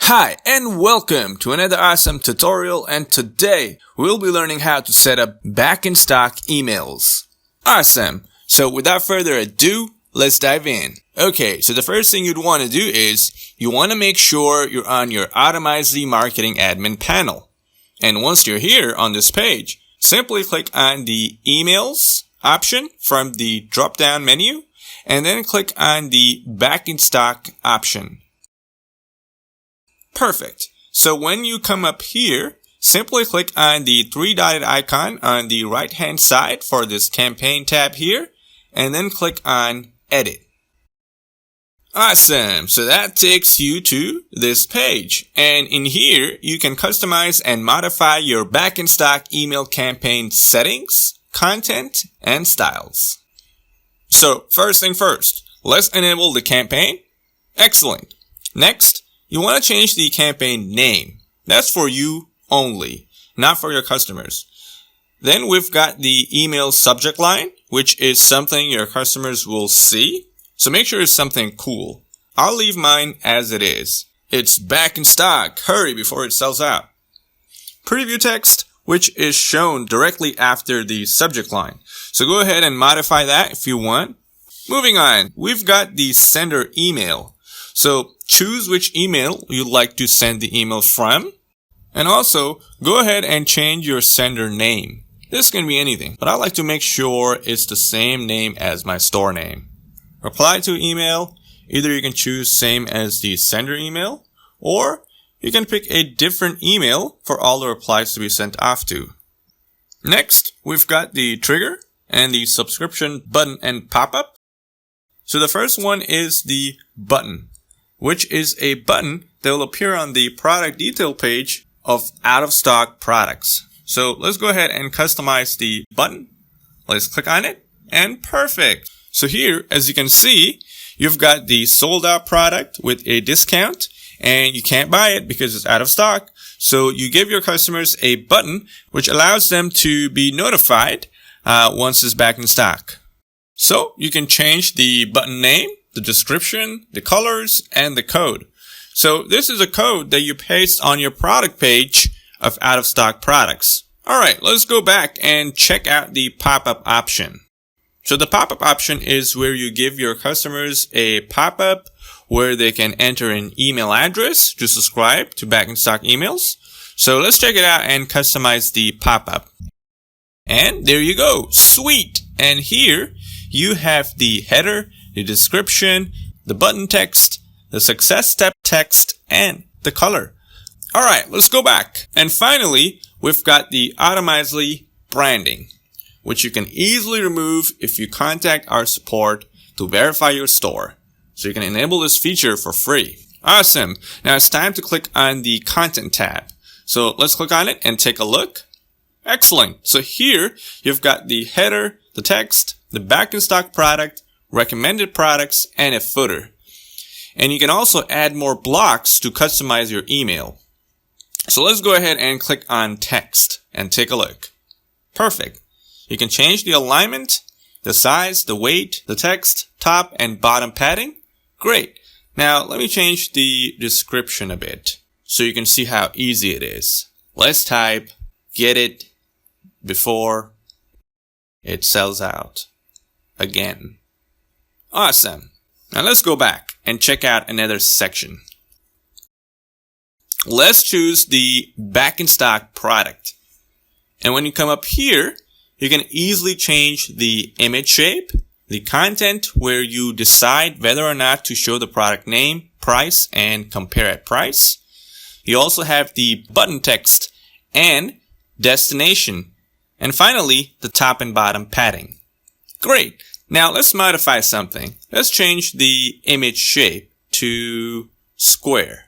Hi and welcome to another awesome tutorial, and today we'll be learning how to set up back-in-stock emails. Awesome! So without further ado, let's dive in. Okay, so the first thing you'd want to do is you want to make sure you're on your Automizely Marketing admin panel. And once you're here on this page, simply click on the emails option from the drop-down menu and then click on the back-in-stock option. Perfect. So when you come up here, simply click on the three-dotted icon on the right-hand side for this campaign tab here, and then click on Edit. Awesome. So that takes you to this page. And in here, you can customize and modify your back-in-stock email campaign settings, content, and styles. So first thing first, let's enable the campaign. Excellent. Next, you want to change the campaign name. That's for you only, not for your customers. Then we've got the email subject line, which is something your customers will see. So make sure it's something cool. I'll leave mine as it is. It's back in stock. Hurry before it sells out. Preview text, which is shown directly after the subject line. So go ahead and modify that if you want. Moving on, we've got the sender email. So choose which email you'd like to send the email from. And also, go ahead and change your sender name. This can be anything, but I like to make sure it's the same name as my store name. Reply to email. Either you can choose same as the sender email, or you can pick a different email for all the replies to be sent off to. Next, we've got the trigger and the subscription button and pop-up. So the first one is the button, which is a button that will appear on the product detail page of out-of-stock products. So let's go ahead and customize the button. Let's click on it, and perfect. So here, as you can see, you've got the sold out product with a discount, and you can't buy it because it's out of stock. So you give your customers a button which allows them to be notified once it's back in stock. So you can change the button name, the description, the colors, and the code. So this is a code that you paste on your product page of out-of-stock products. Alright, let's go back and check out the pop-up option. So the pop-up option is where you give your customers a pop-up where they can enter an email address to subscribe to back-in-stock emails. So let's check it out and customize the pop-up. And there you go. Sweet! And here you have the header, the description, the button text, the success step text, and the color. Alright, let's go back. And finally, we've got the Automizely branding, which you can easily remove if you contact our support to verify your store. So you can enable this feature for free. Awesome. Now it's time to click on the content tab. So let's click on it and take a look. Excellent. So here you've got the header, the text, the back-in-stock product, recommended products, and a footer. And you can also add more blocks to customize your email. So let's go ahead and click on text and take a look. Perfect. You can change the alignment, the size, the weight, the text, top and bottom padding. Great. Now let me change the description a bit so you can see how easy it is. Let's type, get it before it sells out again. Awesome. Now let's go back and check out another section. Let's choose the back-in-stock product. And when you come up here, you can easily change the image shape, the content where you decide whether or not to show the product name, price, and compare at price. You also have the button text and destination. And finally, the top and bottom padding. Great. Now let's modify something. Let's change the image shape to square.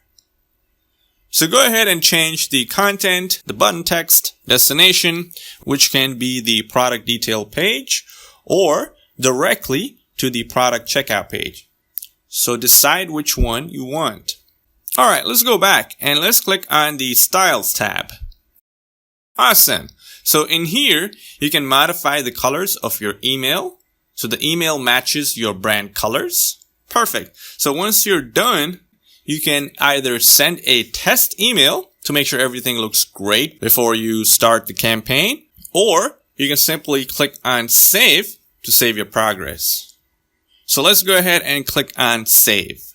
So go ahead and change the content, the button text, destination, which can be the product detail page, or directly to the product checkout page. So decide which one you want. Alright, let's go back and let's click on the Styles tab. Awesome. So in here, you can modify the colors of your email. So the email matches your brand colors. Perfect. So once you're done, you can either send a test email to make sure everything looks great before you start the campaign, or you can simply click on Save to save your progress. So let's go ahead and click on Save.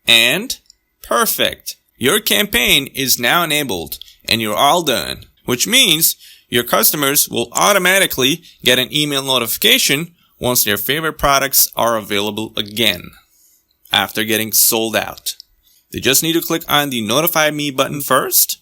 And perfect. Your campaign is now enabled and you're all done, which means your customers will automatically get an email notification once their favorite products are available again after getting sold out. They just need to click on the Notify Me button first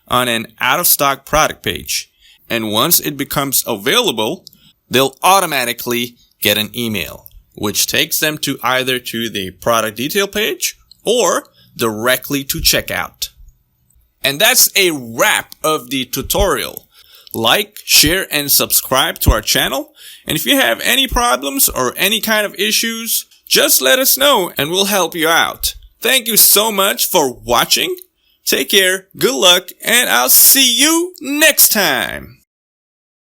on an out-of-stock product page. And once it becomes available, they'll automatically get an email, which takes them to either to the product detail page or directly to checkout. And that's a wrap of the tutorial. Like, share, and subscribe to our channel. And if you have any problems or any kind of issues, just let us know and we'll help you out. Thank you so much for watching. Take care, good luck, and I'll see you next time.